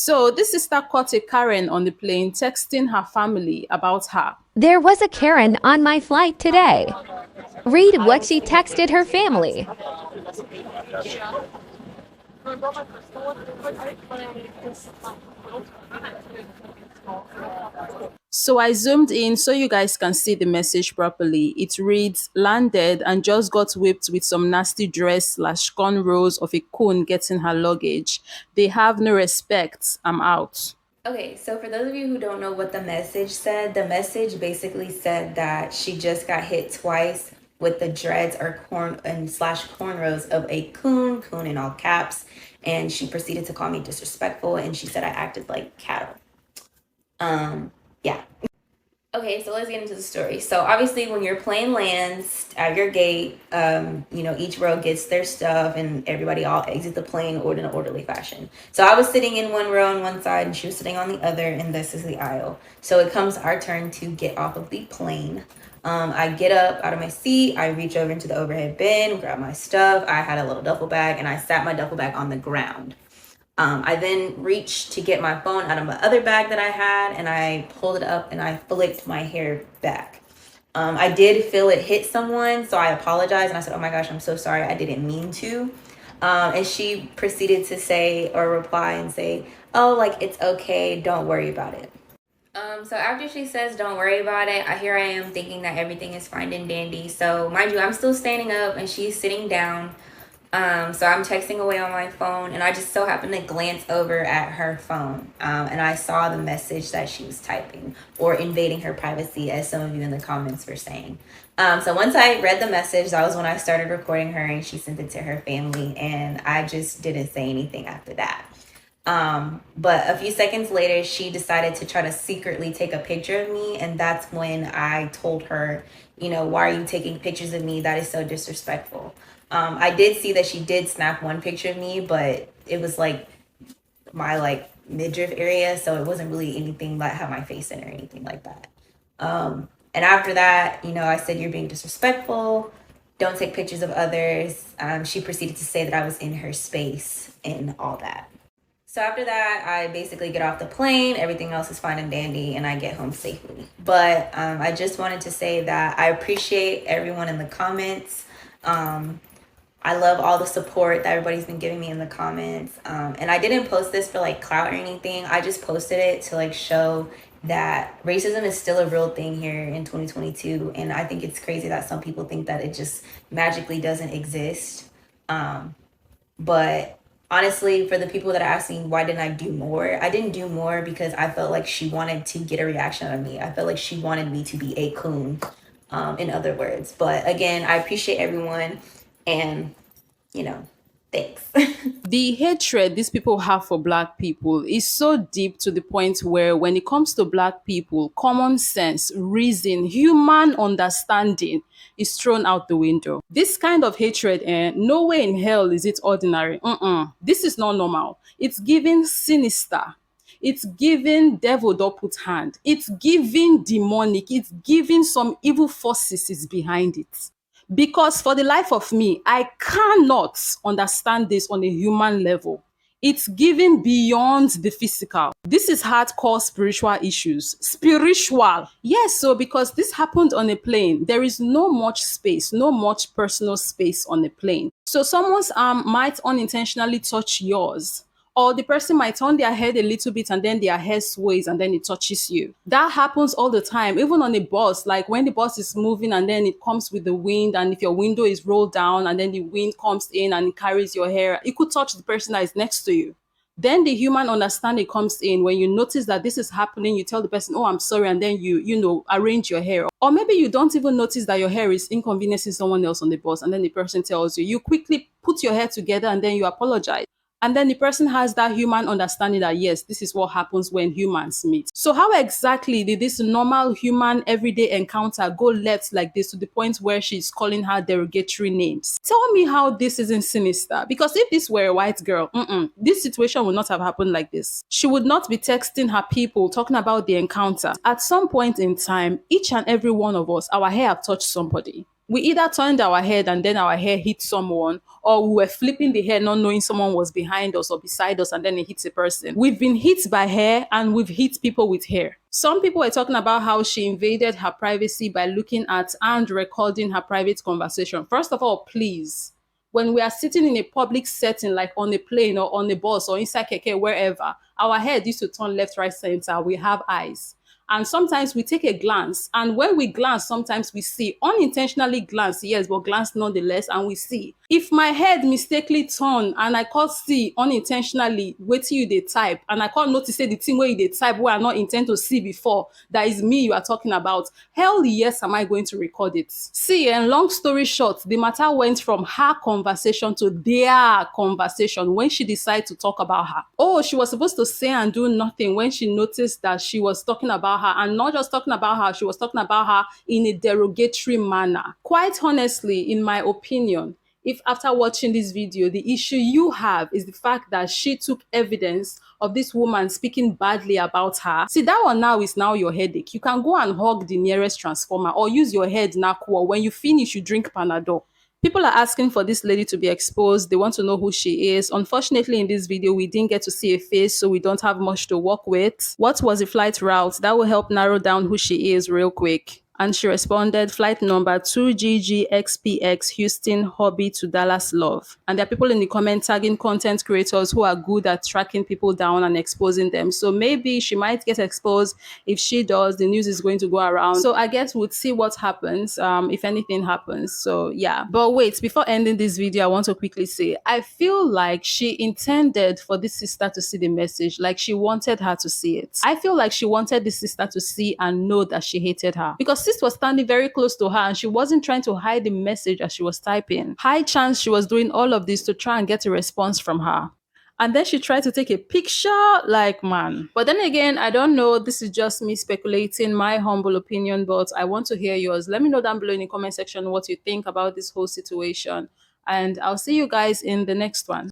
So this sister caught a Karen on the plane texting her family about her. There was a Karen on my flight today. Read what she texted her family. So I zoomed in so you guys can see the message properly. It reads, landed and just got whipped with some nasty dress slash cornrows of a coon getting her luggage. They have no respect. I'm out. Okay, so for those of you who don't know what the message said, the message basically said that she just got hit twice with the dreads or corn and slash cornrows of a coon in all caps, and she proceeded to call me disrespectful, and she said I acted like cattle. Yeah. Okay, so let's get into the story. So obviously, when your plane lands at your gate, each row gets their stuff, and everybody all exit the plane in an orderly fashion. So I was sitting in one row on one side, and she was sitting on the other, and this is the aisle. So it comes our turn to get off of the plane. I get up out of my seat, I reach over into the overhead bin, grab my stuff. I had a little duffel bag, and I sat my duffel bag on the ground. I then reached to get my phone out of my other bag that I had, and I pulled it up and I flicked my hair back. I did feel it hit someone, so I apologized and I said, "Oh my gosh, I'm so sorry. I didn't mean to." And she proceeded to say or reply and say, "Oh, like it's okay. Don't worry about it." So after she says, "Don't worry about it," here I am thinking that everything is fine and dandy. So mind you, I'm still standing up and she's sitting down. So I'm texting away on my phone, and I just so happened to glance over at her phone, and I saw the message that she was typing, or invading her privacy, as some of you in the comments were saying. So once I read the message, that was when I started recording her, and she sent it to her family, and I just didn't say anything after that. But a few seconds later, she decided to try to secretly take a picture of me, and that's when I told her, "Why are you taking pictures of me? That is so disrespectful." I did see that she did snap one picture of me, but it was like my midriff area, so it wasn't really anything that had my face in or anything like that. And after that, I said, "You're being disrespectful. Don't take pictures of others." She proceeded to say that I was in her space and all that. So after that, I basically get off the plane. Everything else is fine and dandy, and I get home safely. But I just wanted to say that I appreciate everyone in the comments. I love all the support that everybody's been giving me in the comments. And I didn't post this for clout or anything. I just posted it to show that racism is still a real thing here in 2022. And I think it's crazy that some people think that it just magically doesn't exist. But honestly, for the people that are asking, why didn't I do more? I didn't do more because I felt like she wanted to get a reaction out of me. I felt like she wanted me to be a coon, in other words. But again, I appreciate everyone. And, thanks. The hatred these people have for black people is so deep to the point where when it comes to black people, common sense, reason, human understanding is thrown out the window. This kind of hatred, no way in hell is it ordinary. This is not normal. It's giving sinister. It's giving devil put hand. It's giving demonic. It's giving some evil forces is behind it. Because for the life of me, I cannot understand this on a human level. It's giving beyond the physical. This is hardcore spiritual issues. Spiritual. Yes, so because this happened on a plane, there is no much space, no much personal space on a plane. So someone's arm might unintentionally touch yours, or the person might turn their head a little bit and then their hair sways and then it touches you. That happens all the time, even on a bus, like when the bus is moving and then it comes with the wind, and if your window is rolled down and then the wind comes in and it carries your hair, it could touch the person that is next to you. Then the human understanding comes in. When you notice that this is happening, you tell the person, "Oh, I'm sorry," and then you arrange your hair. Or maybe you don't even notice that your hair is inconveniencing someone else on the bus, and then the person tells you, you quickly put your hair together and then you apologize. And then the person has that human understanding that, yes, this is what happens when humans meet. So how exactly did this normal human everyday encounter go left like this to the point where she's calling her derogatory names? Tell me how this isn't sinister. Because if this were a white girl, this situation would not have happened like this. She would not be texting her people talking about the encounter. At some point in time, each and every one of us, our hair have touched somebody. We either turned our head and then our hair hit someone, or we were flipping the hair not knowing someone was behind us or beside us and then it hits a person. We've been hit by hair and we've hit people with hair. Some people were talking about how she invaded her privacy by looking at and recording her private conversation. First of all, please, when we are sitting in a public setting, like on a plane or on a bus or inside keke, wherever, our head used to turn left, right, center. We have eyes. And sometimes we take a glance. And when we glance, sometimes we see. Unintentionally glance, yes, but glance nonetheless, and we see. If my head mistakenly turn and I can't see unintentionally wetin you dey type, and I can't notice say the thing where you dey type wey I not intend to see before, that is me you are talking about, hell yes am I going to record it. See, and long story short, the matter went from her conversation to their conversation when she decided to talk about her. Oh, she was supposed to say and do nothing when she noticed that she was talking about her, and not just talking about her, she was talking about her in a derogatory manner. Quite honestly, in my opinion, if after watching this video, the issue you have is the fact that she took evidence of this woman speaking badly about her, see, that one now is now your headache. You can go and hug the nearest transformer or use your head nakwa. When you finish, you drink Panadol. People are asking for this lady to be exposed. They want to know who she is. Unfortunately, in this video, we didn't get to see a face, so we don't have much to work with. What was the flight route? That will help narrow down who she is real quick. And she responded, flight number 2GGXPX Houston Hobby to Dallas Love. And there are people in the comment tagging content creators who are good at tracking people down and exposing them. So maybe she might get exposed. If she does, the news is going to go around. So I guess we'll see what happens, if anything happens. So yeah. But wait, before ending this video, I want to quickly say, I feel like she intended for this sister to see the message. Like she wanted her to see it. I feel like she wanted this sister to see and know that she hated her. Because sis was standing very close to her and she wasn't trying to hide the message as she was typing. High chance she was doing all of this to try and get a response from her. And then she tried to take a picture, like, man. But then again, I don't know. This is just me speculating, my humble opinion, but I want to hear yours. Let me know down below in the comment section what you think about this whole situation. And I'll see you guys in the next one.